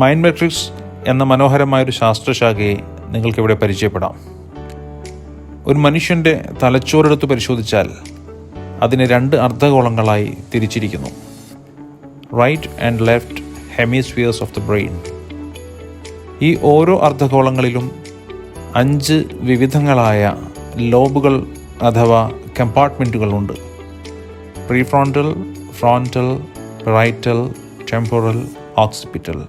Mind matrix എന്ന മനോഹരമായൊരു ശാസ്ത്രശാഖയെ നിങ്ങൾക്കിവിടെ പരിചയപ്പെടാം. ഒരു മനുഷ്യൻ്റെ തലച്ചോറെടുത്ത് പരിശോധിച്ചാൽ അതിനെ 2 അർദ്ധഗോളങ്ങളായി തിരിച്ചിരിക്കുന്നു. Right and left hemispheres of the brain. ഈ ഓരോ അർദ്ധഗോളങ്ങളിലും 5 വിവിധങ്ങളായ ലോബുകൾ അഥവാ കമ്പാർട്ട്മെൻറ്റുകളുണ്ട്. Prefrontal, frontal, parietal, temporal, occipital.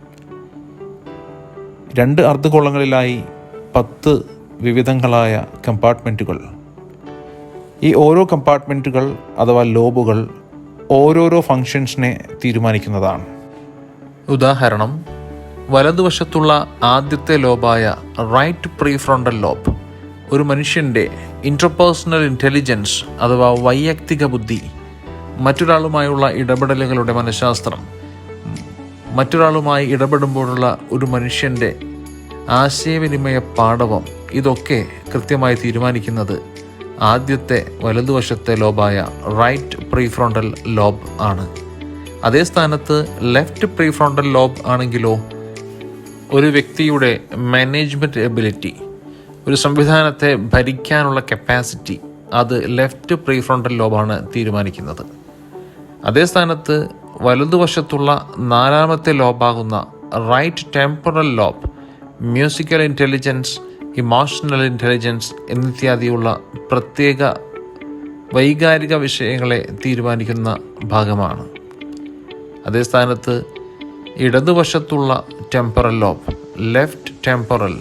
2 അർദ്ധഗോളങ്ങളിലായി 10 വിവിധങ്ങളായ കമ്പാർട്ട്മെൻറ്റുകൾ. ഈ ഓരോ കമ്പാർട്ട്മെൻറ്റുകൾ അഥവാ ലോബുകൾ ഓരോരോ ഫങ്ഷൻസിനെ തീരുമാനിക്കുന്നതാണ്. ഉദാഹരണം, വലതുവശത്തുള്ള ആദ്യത്തെ ലോബായ റൈറ്റ് പ്രീഫ്രോണ്ടൽ ലോബ് ഒരു മനുഷ്യൻ്റെ ഇൻ്റർപേഴ്സണൽ ഇൻ്റലിജൻസ് അഥവാ വൈയക്തിക ബുദ്ധി, മറ്റൊരാളുമായുള്ള ഇടപെടലുകളുടെ മനഃശാസ്ത്രം, മറ്റൊരാളുമായി ഇടപെടുമ്പോഴുള്ള ഒരു മനുഷ്യൻ്റെ ആശയവിനിമയ പാടവം, ഇതൊക്കെ കൃത്യമായി തീരുമാനിക്കുന്നത് ആദ്യത്തെ വലതുവശത്തെ ലോബായ റൈറ്റ് പ്രീഫ്രോണ്ടൽ ലോബ് ആണ്. അതേ സ്ഥാനത്ത് ലെഫ്റ്റ് പ്രീഫ്രോണ്ടൽ ലോബ് ആണെങ്കിലോ ഒരു വ്യക്തിയുടെ മാനേജ്മെൻറ്റ് എബിലിറ്റി, ഒരു സംവിധാനത്തെ ഭരിക്കാനുള്ള കപ്പാസിറ്റി, അത് ലെഫ്റ്റ് പ്രീഫ്രോണ്ടൽ ലോബാണ് തീരുമാനിക്കുന്നത്. അതേ സ്ഥാനത്ത് വലതുവശത്തുള്ള 4ാമത്തെ ലോബാകുന്ന right temporal lobe musical intelligence, emotional intelligence എന്നിത്യാദിയുള്ള പ്രത്യേക വൈകാരിക വിഷയങ്ങളെ തീരുമാനിക്കുന്ന ഭാഗമാണ്. അതേ സ്ഥാനത്ത് ഇടതുവശത്തുള്ള ടെമ്പറൽ ലോബ് ലെഫ്റ്റ് ടെമ്പറൽ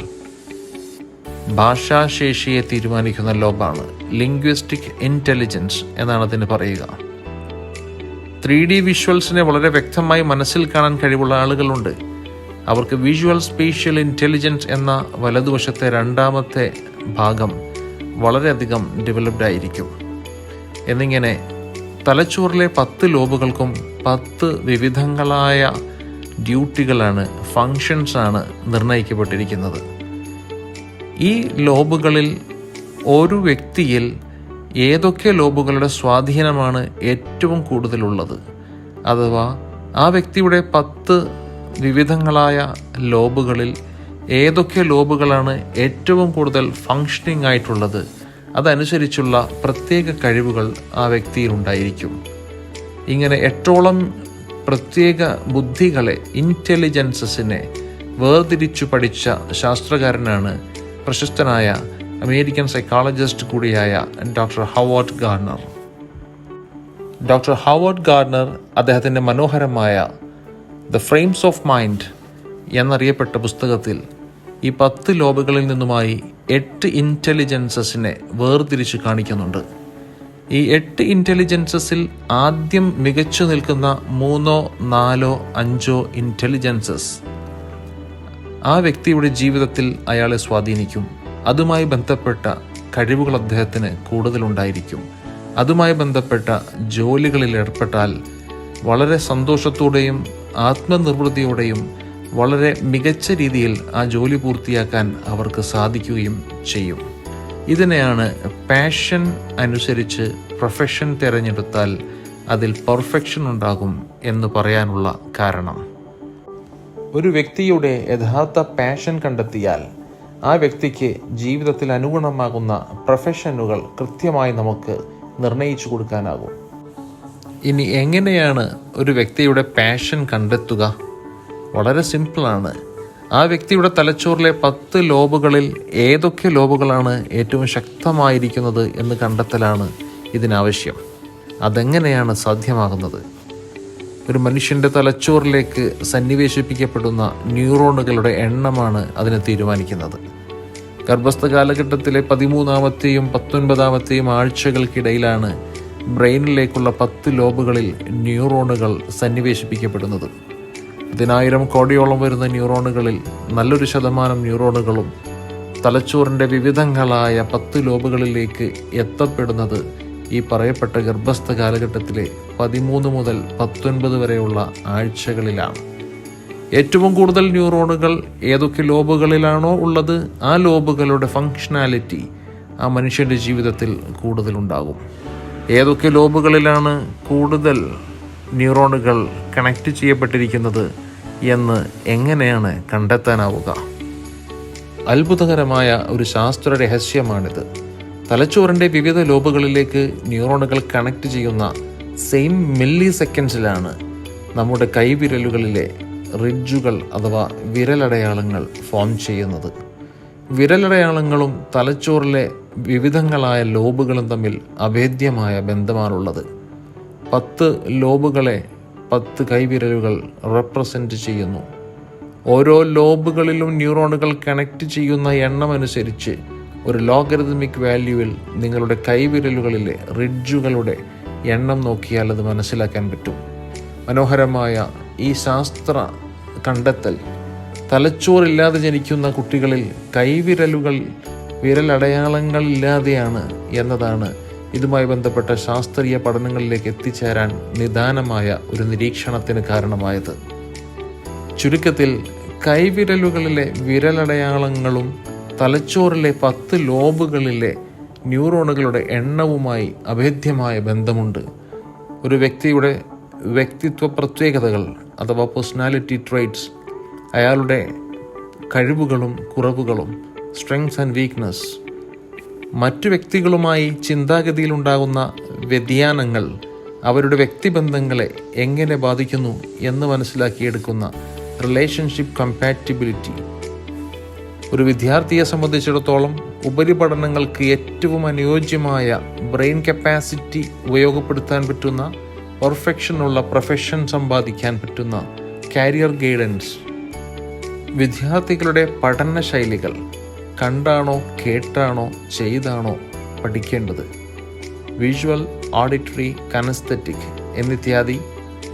ഭാഷാശേഷിയെ തീരുമാനിക്കുന്ന ലോബാണ്. ലിംഗ്വിസ്റ്റിക് ഇൻ്റലിജൻസ് എന്നാണ് അതിന് പറയുക. 3D വിഷ്വൽസിനെ വളരെ വ്യക്തമായി മനസ്സിൽ കാണാൻ കഴിവുള്ള ആളുകളുണ്ട്. അവർക്ക് വിഷ്വൽ സ്പേഷ്യൽ ഇൻ്റലിജൻസ് എന്ന വലതുവശത്തെ 2ാമത്തെ ഭാഗം വളരെയധികം ഡെവലപ്ഡ് ആയിരിക്കും. എന്നിങ്ങനെ തലച്ചോറിലെ 10 ലോബുകൾക്കും 10 വിവിധങ്ങളായ ഡ്യൂട്ടികളാണ്, ഫങ്ഷൻസാണ് നിർണ്ണയിക്കപ്പെട്ടിരിക്കുന്നത്. ഈ ലോബുകളിൽ ഒരു വ്യക്തിയിൽ ഏതൊക്കെ ലോബുകളുടെ സ്വാധീനമാണ് ഏറ്റവും കൂടുതലുള്ളത്, അഥവാ ആ വ്യക്തിയുടെ 10 വിവിധങ്ങളായ ലോബുകളിൽ ഏതൊക്കെ ലോബുകളാണ് ഏറ്റവും കൂടുതൽ ഫങ്ഷനിങ് ആയിട്ടുള്ളത്, അതനുസരിച്ചുള്ള പ്രത്യേക കഴിവുകൾ ആ വ്യക്തിയിൽ ഉണ്ടായിരിക്കും. ഇങ്ങനെ 8ഓളം പ്രത്യേക ബുദ്ധികളെ, ഇൻ്റലിജൻസസിനെ വേർതിരിച്ചു പഠിച്ച ശാസ്ത്രകാരനാണ് പ്രശസ്തനായ അമേരിക്കൻ സൈക്കോളജിസ്റ്റ് കൂടിയായ doctor Howard Gardner. Doctor Howard Gardner അദ്ദേഹത്തിൻ്റെ മനോഹരമായ ദ ഫ്രെയിംസ് ഓഫ് മൈൻഡ് എന്നറിയപ്പെട്ട പുസ്തകത്തിൽ ഈ 10 ലോബുകളിൽ നിന്നുമായി 8 ഇൻ്റലിജൻസസിനെ വേർതിരിച്ച് കാണിക്കുന്നുണ്ട്. ഈ 8 ഇൻ്റലിജൻസസിൽ ആദ്യം മികച്ചു നിൽക്കുന്ന 3, 4, 5 ഇൻ്റലിജൻസസ് ആ വ്യക്തിയുടെ ജീവിതത്തിൽ അയാളെ സ്വാധീനിക്കും. അതുമായി ബന്ധപ്പെട്ട കഴിവുകൾ അദ്ദേഹത്തിന് കൂടുതലുണ്ടായിരിക്കും. അതുമായി ബന്ധപ്പെട്ട ജോലികളിൽ ഏർപ്പെട്ടാൽ വളരെ സന്തോഷത്തോടെയും ആത്മനിർവൃതിയോടെയും വളരെ മികച്ച രീതിയിൽ ആ ജോലി പൂർത്തിയാക്കാൻ അവർക്ക് സാധിക്കുകയും ചെയ്യും. ഇതിനെയാണ് പാഷൻ അനുസരിച്ച് പ്രൊഫഷൻ തിരഞ്ഞെടുത്താൽ അതിൽ പെർഫെക്ഷൻ ഉണ്ടാകും എന്ന് പറയാനുള്ള കാരണം. ഒരു വ്യക്തിയുടെ യഥാർത്ഥ പാഷൻ കണ്ടെത്തിയാൽ ആ വ്യക്തിക്ക് ജീവിതത്തിൽ അനുഗുണമാകുന്ന പ്രൊഫഷനുകൾ കൃത്യമായി നമുക്ക് നിർണയിച്ചു കൊടുക്കാനാകും. ഇനി എങ്ങനെയാണ് ഒരു വ്യക്തിയുടെ പാഷൻ കണ്ടെത്തുക? വളരെ സിമ്പിളാണ്. ആ വ്യക്തിയുടെ തലച്ചോറിലെ 10 ലോബുകളിൽ ഏതൊക്കെ ലോബുകളാണ് ഏറ്റവും ശക്തമായിരിക്കുന്നത് എന്ന് കണ്ടെത്തലാണ് ഇതിനാവശ്യം. അതെങ്ങനെയാണ് സാധ്യമാകുന്നത്? ഒരു മനുഷ്യൻ്റെ തലച്ചോറിലേക്ക് സന്നിവേശിപ്പിക്കപ്പെടുന്ന ന്യൂറോണുകളുടെ എണ്ണമാണ് അതിനെ തീരുമാനിക്കുന്നത്. ഗർഭസ്ഥ കാലഘട്ടത്തിലെ 13ാമത്തെയും 19ാമത്തെയും ആഴ്ചകൾക്കിടയിലാണ് ബ്രെയിനിലേക്കുള്ള 10 ലോബുകളിൽ ന്യൂറോണുകൾ സന്നിവേശിപ്പിക്കപ്പെടുന്നത്. 10,000 കോടിയോളം വരുന്ന ന്യൂറോണുകളിൽ നല്ലൊരു ശതമാനം ന്യൂറോണുകളും തലച്ചോറിൻ്റെ വിവിധങ്ങളായ 10 ലോബുകളിലേക്ക് എത്തപ്പെടുന്നത് ഈ പറയപ്പെട്ട ഗർഭസ്ഥ കാലഘട്ടത്തിലെ 13 മുതൽ 19 വരെയുള്ള ആഴ്ചകളിലാണ്. ഏറ്റവും കൂടുതൽ ന്യൂറോണുകൾ ഏതൊക്കെ ലോബുകളിലാണോ ഉള്ളത്, ആ ലോബുകളുടെ ഫങ്ഷനാലിറ്റി ആ മനുഷ്യൻ്റെ ജീവിതത്തിൽ കൂടുതലുണ്ടാകും. ഏതൊക്കെ ലോബുകളിലാണ് കൂടുതൽ ന്യൂറോണുകൾ കണക്റ്റ് ചെയ്യപ്പെട്ടിരിക്കുന്നത്, എന്ന് എങ്ങനെയാണ് കണ്ടെത്താനാവുക? അത്ഭുതകരമായ ഒരു ശാസ്ത്ര രഹസ്യമാണിത്. തലച്ചോറിൻ്റെ വിവിധ ലോബുകളിലേക്ക് ന്യൂറോണുകൾ കണക്ട് ചെയ്യുന്ന സെയിം മില്ലി സെക്കൻഡ്സിലാണ് നമ്മുടെ കൈവിരലുകളിലെ റിഡ്ജുകൾ അഥവാ വിരലടയാളങ്ങൾ ഫോം ചെയ്യുന്നത്. വിരലടയാളങ്ങളും തലച്ചോറിലെ വിവിധങ്ങളായ ലോബുകളും തമ്മിൽ അഭേദ്യമായ ബന്ധമാണുള്ളത്. 10 ലോബുകളെ 10 കൈവിരലുകൾ റെപ്രസെൻ്റ് ചെയ്യുന്നു. ഓരോ ലോബുകളിലും ന്യൂറോണുകൾ കണക്ട് ചെയ്യുന്ന എണ്ണമനുസരിച്ച് ഒരു ലോഗരിതമിക് വാല്യൂവിൽ നിങ്ങളുടെ കൈവിരലുകളിലെ റിഡ്ജുകളുടെ എണ്ണം നോക്കിയാൽ അത് മനസ്സിലാക്കാൻ പറ്റും. മനോഹരമായ ഈ ശാസ്ത്ര കണ്ടെത്തൽ തലച്ചോറില്ലാതെ ജനിക്കുന്ന കുട്ടികളിൽ കൈവിരലുകൾ വിരലടയാളങ്ങളില്ലാതെയാണ് എന്നതാണ് ഇതുമായി ബന്ധപ്പെട്ട ശാസ്ത്രീയ പഠനങ്ങളിലേക്ക് എത്തിച്ചേരാൻ നിദാനമായ ഒരു നിരീക്ഷണത്തിന് കാരണമായത്. ചുരുക്കത്തിൽ കൈവിരലുകളിലെ വിരലടയാളങ്ങളും തലച്ചോറിലെ 10 ലോബുകളിലെ ന്യൂറോണുകളുടെ എണ്ണവുമായി അഭേദ്യമായ ബന്ധമുണ്ട്. ഒരു വ്യക്തിയുടെ വ്യക്തിത്വ പ്രത്യേകതകൾ അഥവാ പേഴ്സണാലിറ്റി ട്രേറ്റ്സ്, അയാളുടെ കഴിവുകളും കുറവുകളും, സ്ട്രെങ്ത്സ് ആൻഡ് വീക്ക്നെസ്, മറ്റു വ്യക്തികളുമായി ചിന്താഗതിയിലുണ്ടാകുന്ന വ്യതിയാനങ്ങൾ അവരുടെ വ്യക്തിബന്ധങ്ങളെ എങ്ങനെ ബാധിക്കുന്നു എന്ന് മനസ്സിലാക്കിയെടുക്കുന്ന റിലേഷൻഷിപ്പ് കമ്പാറ്റിബിലിറ്റി ഒരു വിദ്യാർത്ഥിയെ സംബന്ധിച്ചിടത്തോളം ഉപരിപഠനങ്ങൾക്ക് ഏറ്റവും അനുയോജ്യമായ ബ്രെയിൻ കപ്പാസിറ്റി ഉപയോഗപ്പെടുത്താൻ പറ്റുന്ന, പെർഫെക്ഷനുള്ള പ്രൊഫഷൻ സമ്പാദിക്കാൻ പറ്റുന്ന കരിയർ ഗൈഡൻസ്, വിദ്യാർത്ഥികളുടെ പഠന ശൈലികൾ കണ്ടാണോ കേട്ടാണോ ചെയ്താണോ പഠിക്കേണ്ടത്, വിഷ്വൽ, ഓഡിറ്ററി, കനസ്തെറ്റിക് എന്നിത്യാദി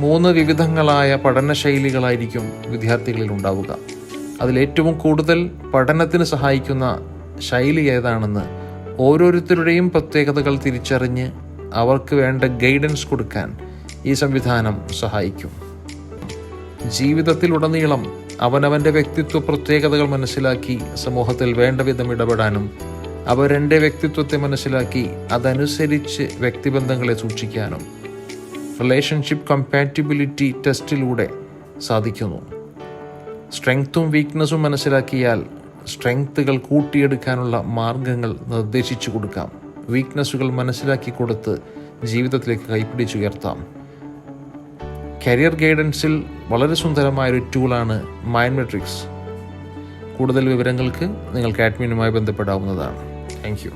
3 വിവിധങ്ങളായ പഠനശൈലികളായിരിക്കും വിദ്യാർത്ഥികളിൽ ഉണ്ടാവുക. അതിലേറ്റവും കൂടുതൽ പഠനത്തിന് സഹായിക്കുന്ന ശൈലി ഏതാണെന്ന് ഓരോരുത്തരുടെയും പ്രത്യേകതകൾ തിരിച്ചറിഞ്ഞ് അവർക്ക് വേണ്ട ഗൈഡൻസ് കൊടുക്കാൻ ഈ സംവിധാനം സഹായിക്കും. ജീവിതത്തിലുടനീളം അവനവൻ്റെ വ്യക്തിത്വ പ്രത്യേകതകൾ മനസ്സിലാക്കി സമൂഹത്തിൽ വേണ്ട വിധം ഇടപെടാനും അവരെൻ്റെ വ്യക്തിത്വത്തെ മനസ്സിലാക്കി അതനുസരിച്ച് വ്യക്തിബന്ധങ്ങളെ സൂക്ഷിക്കാനും റിലേഷൻഷിപ്പ് കമ്പാറ്റിബിലിറ്റി ടെസ്റ്റിലൂടെ സാധിക്കുന്നു. സ്ട്രെങ്ത്തും വീക്ക്നെസ്സും മനസ്സിലാക്കിയാൽ സ്ട്രെങ്ത്തുകൾ കൂട്ടിയെടുക്കാനുള്ള മാർഗങ്ങൾ നിർദ്ദേശിച്ചു കൊടുക്കാം. വീക്ക്നെസ്സുകൾ മനസ്സിലാക്കി കൊടുത്ത് ജീവിതത്തിലേക്ക് കൈപ്പിടിച്ചുയർത്താം. കരിയർ ഗൈഡൻസിൽ വളരെ സുന്ദരമായൊരു ടൂളാണ് മൈൻഡ് മെട്രിക്സ്. കൂടുതൽ വിവരങ്ങൾക്ക് നിങ്ങൾക്ക് അഡ്മിനുമായി ബന്ധപ്പെടാവുന്നതാണ്. Thank you.